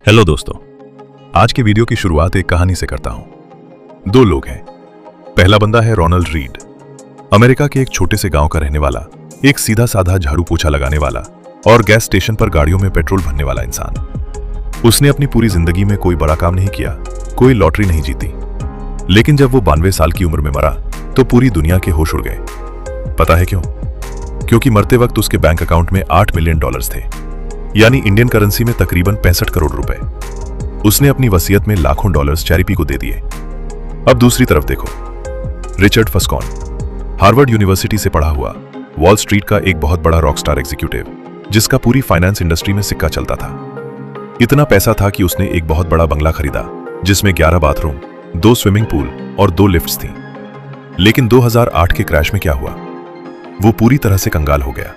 Hello दोस्तों, आज के वीडियो की शुरुआत एक कहानी से करता हूं। दो लोग हैं। पहला बंदा है रोनाल्ड रीड, अमेरिका के एक छोटे से गांव का रहने वाला, एक सीधा साधा झाड़ू पोछा लगाने वाला और गैस स्टेशन पर गाड़ियों में पेट्रोल भरने वाला इंसान। उसने अपनी पूरी जिंदगी में कोई बड़ा काम नहीं किया, कोई लॉटरी नहीं जीती, लेकिन जब वो 92 साल की उम्र में मरा तो पूरी दुनिया के होश उड़ गए। पता है क्यों? क्योंकि मरते वक्त उसके बैंक अकाउंट में $8 मिलियन थे, यानी इंडियन करेंसी में तकरीबन 65 करोड़ रुपए। उसने अपनी वसीयत में लाखों डॉलर्स चैरिटी को दे दिए। अब दूसरी तरफ देखो, रिचर्ड फस्कॉन, हार्वर्ड यूनिवर्सिटी से पढ़ा हुआ, वॉल स्ट्रीट का एक बहुत बड़ा रॉकस्टार एग्जीक्यूटिव, जिसका पूरी फाइनेंस इंडस्ट्री में सिक्का चलता था। इतना पैसा था कि उसने एक बहुत बड़ा बंगला खरीदा जिसमें 11 बाथरूम, 2 स्विमिंग पूल और 2 लिफ्ट्स थी। लेकिन 2008 के क्रैश में क्या हुआ? वो पूरी तरह से कंगाल हो गया।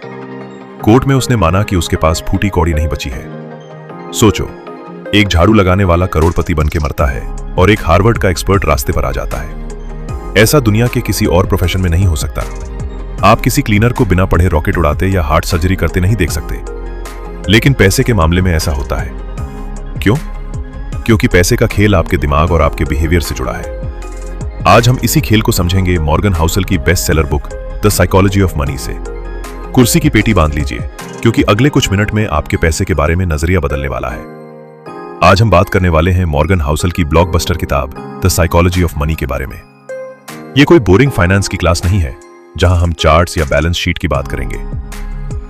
कोर्ट में उसने माना कि उसके पास फूटी कौड़ी नहीं बची है। सोचो, एक झाड़ू लगाने वाला करोड़पति बनके मरता है और एक हार्वर्ड का एक्सपर्ट रास्ते पर आ जाता है। ऐसा दुनिया के किसी और प्रोफेशन में नहीं हो सकता। आप किसी क्लीनर को बिना पढ़े रॉकेट उड़ाते या हार्ट सर्जरी करते नहीं देख सकते, लेकिन पैसे के मामले में ऐसा होता है। क्यों? क्योंकि पैसे का खेल आपके दिमाग और आपके बिहेवियर से जुड़ा है। आज हम इसी खेल को समझेंगे मॉर्गन हाउसल की best seller book the psychology of money से। कुर्सी की पेटी बांध लीजिए, क्योंकि अगले कुछ मिनट में आपके पैसे के बारे में नजरिया बदलने वाला है। आज हम बात करने वाले हैं मॉर्गन हाउसल की ब्लॉकबस्टर किताब द साइकोलॉजी ऑफ मनी के बारे में। यह कोई बोरिंग फाइनेंस की क्लास नहीं है जहां हम चार्ट्स या बैलेंस शीट की बात करेंगे।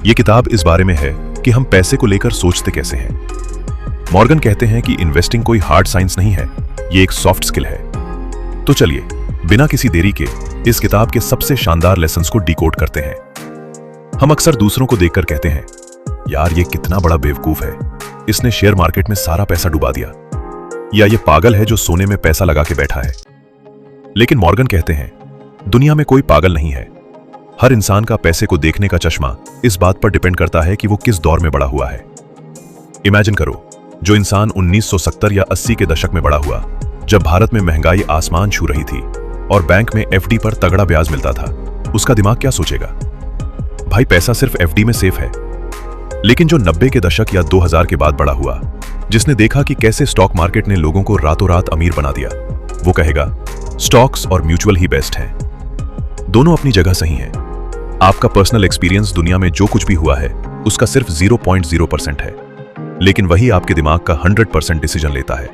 यह किताब इस बारे में है कि हम पैसे को लेकर सोचते कैसे हैं। मॉर्गन कहते हैं कि इन्वेस्टिंग कोई हार्ड साइंस नहीं है, ये एक सॉफ्ट स्किल है। तो चलिए, बिना किसी देरी के इस किताब के सबसे शानदार लेसन्स को डिकोड करते हैं। हम अक्सर दूसरों को देखकर कहते हैं, यार ये कितना बड़ा बेवकूफ है, इसने शेयर मार्केट में सारा पैसा डुबा दिया, या ये पागल है जो सोने में पैसा लगा के बैठा है। लेकिन मॉर्गन कहते हैं, दुनिया में कोई पागल नहीं है। हर इंसान का पैसे को देखने का चश्मा इस बात पर डिपेंड करता है कि वो किस दौर में बड़ा हुआ है। इमेजिन करो, जो इंसान 1970 या 80 के दशक में बड़ा हुआ, जब भारत में महंगाई आसमान छू रही थी और बैंक में एफडी पर तगड़ा ब्याज मिलता था, उसका दिमाग क्या सोचेगा? भाई पैसा सिर्फ एफडी में सेफ है। लेकिन जो 90 के दशक या 2000 के बाद बड़ा हुआ, जिसने देखा कि कैसे स्टॉक मार्केट ने लोगों को रातों रात अमीर बना दिया, वो कहेगा स्टॉक्स और म्यूचुअल ही बेस्ट हैं। दोनों अपनी जगह सही हैं। आपका पर्सनल एक्सपीरियंस दुनिया में जो कुछ भी हुआ है उसका सिर्फ 0.0% है, लेकिन वही आपके दिमाग का 100% डिसीजन लेता है।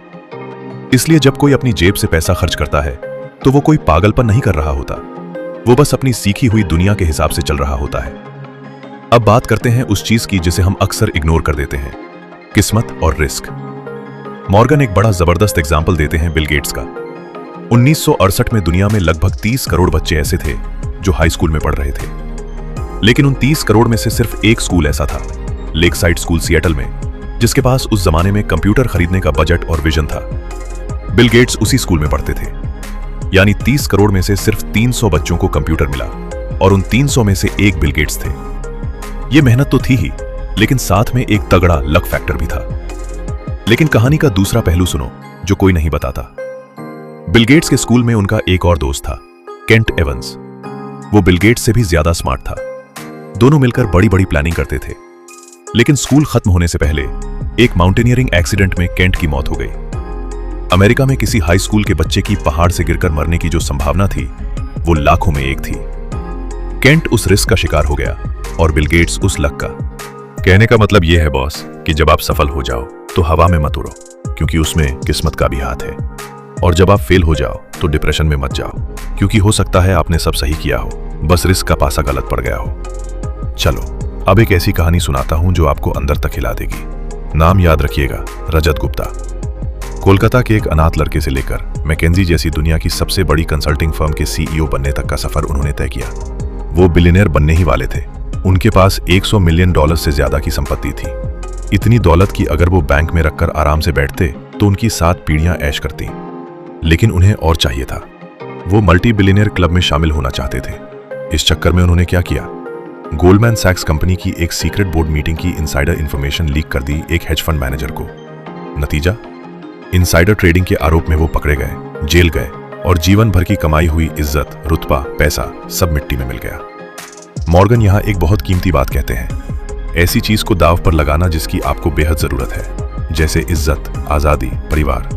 इसलिए जब कोई अपनी जेब से पैसा खर्च करता है तो वो कोई पागलपन नहीं कर रहा होता, वो बस अपनी सीखी हुई दुनिया के हिसाब से चल रहा होता है। अब बात करते हैं उस चीज की जिसे हम अक्सर इग्नोर कर देते हैं, किस्मत और रिस्क। मॉर्गन एक बड़ा जबरदस्त एग्जाम्पल देते हैं बिल गेट्स का। 1968 में दुनिया में लगभग 30 करोड़ बच्चे ऐसे थे जो हाई स्कूल में पढ़ रहे थे, लेकिन उन 30 करोड़ में से सिर्फ एक स्कूल ऐसा था, लेक साइड स्कूल सिएटल में, जिसके पास उस जमाने में कंप्यूटर खरीदने का बजट और विजन था। बिल गेट्स उसी स्कूल में पढ़ते थे, यानी 30 करोड़ में से सिर्फ 300 बच्चों को कंप्यूटर मिला और उन 300 में से एक बिल गेट्स थे। यह मेहनत तो थी ही, लेकिन साथ में एक तगड़ा लक फैक्टर भी था। लेकिन कहानी का दूसरा पहलू सुनो जो कोई नहीं बताता। बिल गेट्स के स्कूल में उनका एक और दोस्त था, केंट एवंस। वो बिल गेट्स से भी ज्यादा स्मार्ट था। दोनों मिलकर बड़ी बड़ी प्लानिंग करते थे। लेकिन स्कूल खत्म होने से पहले एक माउंटेनियरिंग एक्सीडेंट में केंट की मौत हो गई। अमेरिका में किसी हाई स्कूल के बच्चे की पहाड़ से गिरकर मरने की जो संभावना थी, वो लाखों में एक थी। केंट उस रिस्क का शिकार हो गया और बिल गेट्स उस लक का। कहने का मतलब यह है बॉस कि जब आप सफल हो जाओ तो हवा में मत उड़ो, क्योंकि उसमें किस्मत का भी हाथ है। और जब आप फेल हो जाओ तो डिप्रेशन में मत जाओ, क्योंकि हो सकता है आपने सब सही किया हो, बस रिस्क का पासा गलत पड़ गया हो। चलो, अब एक ऐसी कहानी सुनाता हूं जो आपको अंदर तक हिला देगी। नाम याद रखिएगा, रजत गुप्ता। कोलकाता के एक अनाथ लड़के से लेकर मैकेंजी जैसी दुनिया की सबसे बड़ी कंसल्टिंग फर्म के सीईओ बनने तक का सफर उन्होंने तय किया। वो बिलियनियर बनने ही वाले थे। उनके पास $100 मिलियन से ज्यादा की संपत्ति थी। इतनी दौलत की अगर वो बैंक में रखकर आराम से बैठते तो उनकी 7 पीढ़ियां ऐश करती। लेकिन उन्हें और चाहिए था। वो मल्टी बिलियनियर क्लब में शामिल होना चाहते थे। इस चक्कर में उन्होंने क्या किया, गोल्डमैन सैक्स कंपनी की एक सीक्रेट बोर्ड मीटिंग की इनसाइडर इंफॉर्मेशन लीक कर दी एक हेज फंड मैनेजर को। नतीजा, इनसाइडर ट्रेडिंग के आरोप में वो पकड़े गए, जेल गए और जीवन भर की कमाई हुई इज्जत, रुतबा, पैसा सब मिट्टी में मिल गया। मॉर्गन यहां एक बहुत कीमती बात कहते हैं, ऐसी चीज को दांव पर लगाना जिसकी आपको बेहद जरूरत है। जैसे इज्जत, आजादी, परिवार,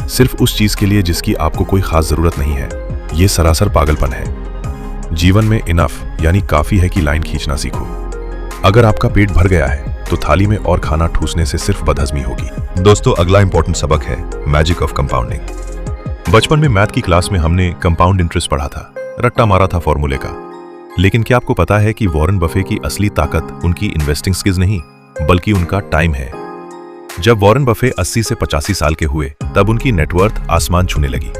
सिर्फ उस चीज के लिए जिसकी आपको कोई खास जरूरत नहीं है, ये सरासर पागलपन है। जीवन में इनफ यानी काफी है कि लाइन खींचना सीखो। अगर आपका पेट भर गया है तो थाली में और खाना ठूसने से सिर्फ बदहजमी होगी। दोस्तों, अगला इंपॉर्टेंट सबक है मैजिक ऑफ कंपाउंडिंग। बचपन में मैथ की क्लास में हमने कंपाउंड इंटरेस्ट पढ़ा था, रट्टा मारा था फॉर्मूले का। लेकिन क्या आपको पता है कि वॉरेन बफे की असली ताकत उनकी इन्वेस्टिंग स्किल्स नहीं, बल्कि उनका टाइम है। जब वॉरेन बफे 80 से 85 साल के हुए तब उनकी नेटवर्थ आसमान छूने लगी।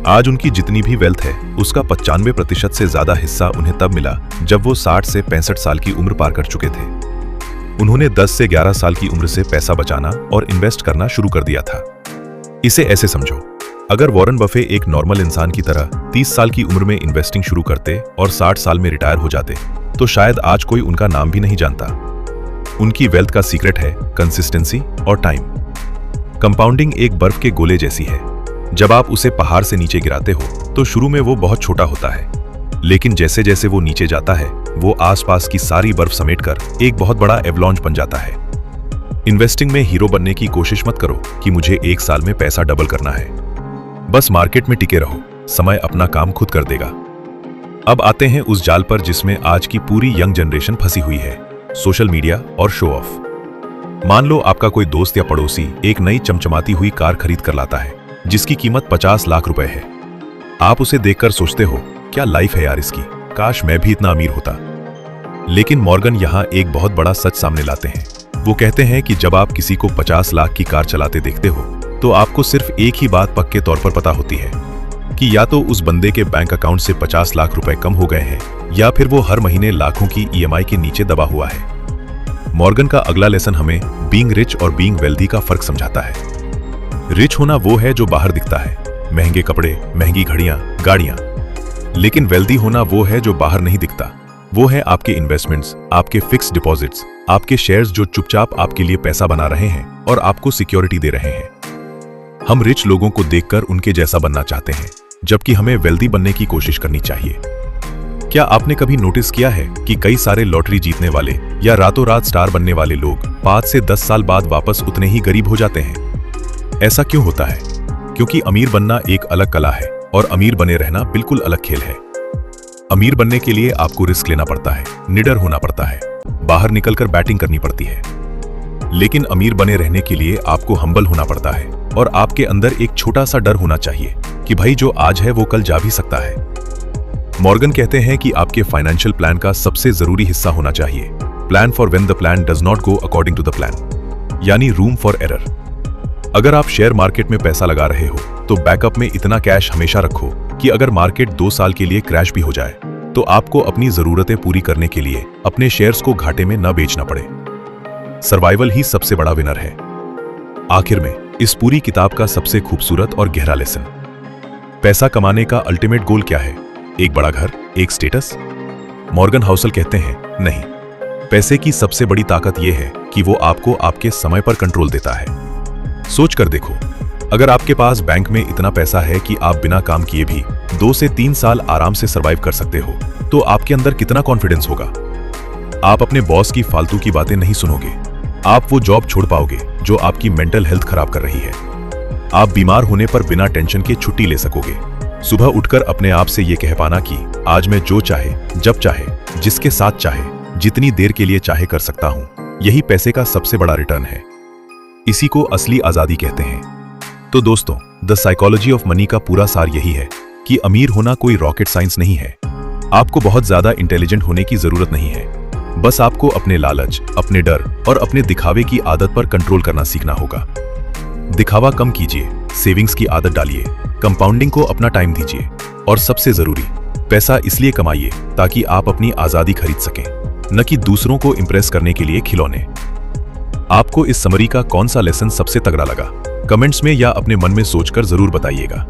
आज उनकी जितनी भी वेल्थ है उसका 95% से ज्यादा हिस्सा उन्हें तब मिला जब वो 60 से 65 साल की उम्र पार कर चुके थे। उन्होंने 10 से 11 साल की उम्र से पैसा बचाना और इन्वेस्ट करना शुरू कर दिया था। इसे ऐसे समझो, अगर वॉरेन बफे एक नॉर्मल इंसान की तरह 30 साल की उम्र में इन्वेस्टिंग शुरू करते और 60 साल में रिटायर हो जाते तो शायद आज कोई उनका नाम भी नहीं जानता। उनकी वेल्थ का सीक्रेट है कंसिस्टेंसी और टाइम। कंपाउंडिंग एक बर्फ के गोले जैसी है। जब आप उसे पहाड़ से नीचे गिराते हो तो शुरू में वो बहुत छोटा होता है, लेकिन जैसे जैसे वो नीचे जाता है वो आसपास की सारी बर्फ समेटकर एक बहुत बड़ा एवलांच बन जाता है। इन्वेस्टिंग में हीरो बनने की कोशिश मत करो कि मुझे 1 साल में पैसा डबल करना है। बस मार्केट में टिके रहो, समय अपना काम खुद कर देगा। अब आते हैं उस जाल पर जिसमें आज की पूरी यंग जनरेशन फंसी हुई है, सोशल मीडिया और शो ऑफ। मान लो आपका कोई दोस्त या पड़ोसी एक नई चमचमाती हुई कार खरीद कर लाता है जिसकी कीमत 50 लाख रुपए है। आप उसे देखकर सोचते हो, क्या लाइफ है यार इसकी, काश मैं भी इतना अमीर होता। लेकिन मॉर्गन यहां एक बहुत बड़ा सच सामने लाते हैं। वो कहते हैं कि जब आप किसी को 50 लाख की कार चलाते देखते हो तो आपको सिर्फ एक ही बात पक्के तौर पर पता होती है कि या तो उस बंदे के बैंक अकाउंट से 50 लाख रुपए कम हो गए हैं या फिर वो हर महीने लाखों की EMI के नीचे दबा हुआ है। मॉर्गन का अगला लेसन हमें बीइंग रिच और बीइंग वेल्दी का फर्क समझाता है। रिच होना वो है जो बाहर दिखता है, महंगे कपड़े, महंगी घड़ियां, गाड़ियां। लेकिन वेल्दी होना वो है जो बाहर नहीं दिखता। वो है आपके इन्वेस्टमेंट्स, आपके फिक्स डिपॉजिट्स, आपके शेयर्स जो चुपचाप आपके लिए पैसा बना रहे हैं और आपको सिक्योरिटी दे रहे हैं। हम रिच लोगों को देखकर उनके जैसा बनना चाहते हैं, जबकि हमें वेल्दी बनने की कोशिश करनी चाहिए। क्या आपने कभी नोटिस किया है कि कई सारे लॉटरी जीतने वाले या रातों रात स्टार बनने वाले लोग 5 से 10 साल बाद वापस उतने ही गरीब हो जाते हैं? ऐसा क्यों होता है? क्योंकि अमीर बनना एक अलग कला है और अमीर बने रहना बिल्कुल अलग खेल है। अमीर बनने के लिए आपको रिस्क लेना पड़ता है, निडर होना पड़ता है, बाहर निकलकर बैटिंग करनी पड़ती है। लेकिन अमीर बने रहने के लिए आपको हम्बल होना पड़ता है और आपके अंदर एक छोटा सा डर होना चाहिए कि भाई जो आज है वो कल जा भी सकता है। मॉर्गन कहते हैं कि आपके फाइनेंशियल प्लान का सबसे जरूरी हिस्सा होना चाहिए plan for when the plan does not go according to the plan, यानी रूम फॉर एरर। अगर आप शेयर मार्केट में पैसा लगा रहे हो तो बैकअप में इतना कैश हमेशा रखो कि अगर मार्केट 2 साल के लिए क्रैश भी हो जाए तो आपको अपनी जरूरतें पूरी करने के लिए अपने शेयर्स को घाटे में न बेचना पड़े। सर्वाइवल ही सबसे बड़ा विनर है। आखिर में इस पूरी किताब का सबसे खूबसूरत और गहरा लेसन, पैसा कमाने का अल्टीमेट गोल क्या है? एक बड़ा घर, एक स्टेटस? मॉर्गन हाउसल कहते हैं नहीं, पैसे की सबसे बड़ी ताकत यह है कि वो आपको आपके समय पर कंट्रोल देता है। सोच कर देखो, अगर आपके पास बैंक में इतना पैसा है कि आप बिना काम किए भी 2 से 3 साल आराम से सरवाइव कर सकते हो तो आपके अंदर कितना कॉन्फिडेंस होगा। आप अपने बॉस की फालतू की बातें नहीं सुनोगे, आप वो जॉब छोड़ पाओगे जो आपकी मेंटल हेल्थ खराब कर रही है। आप बीमार होने पर बिना टेंशन के छुट्टी ले सकोगे। सुबह उठकर अपने आप से ये कह पाना कि आज मैं जो चाहे, जब चाहे, जिसके साथ चाहे, जितनी देर के लिए चाहे कर सकता हूं, यही पैसे का सबसे बड़ा रिटर्न है। इसी को असली आजादी कहते हैं। तो दोस्तों, द साइकोलॉजी ऑफ मनी का पूरा सार यही है कि अमीर होना कोई रॉकेट साइंस नहीं है। आपको बहुत ज्यादा इंटेलिजेंट होने की जरूरत नहीं है, बस आपको अपने लालच, अपने डर और अपने दिखावे की आदत पर कंट्रोल करना सीखना होगा। दिखावा कम कीजिए, सेविंग्स की आदत डालिए, कंपाउंडिंग को अपना टाइम दीजिए और सबसे जरूरी, पैसा इसलिए कमाइए ताकि आप अपनी आजादी खरीद सकें, न कि दूसरों को इंप्रेस करने के लिए खिलौने। आपको इस समरी का कौन सा लेसन सबसे तगड़ा लगा? कमेंट्स में या अपने मन में सोचकर जरूर बताइएगा।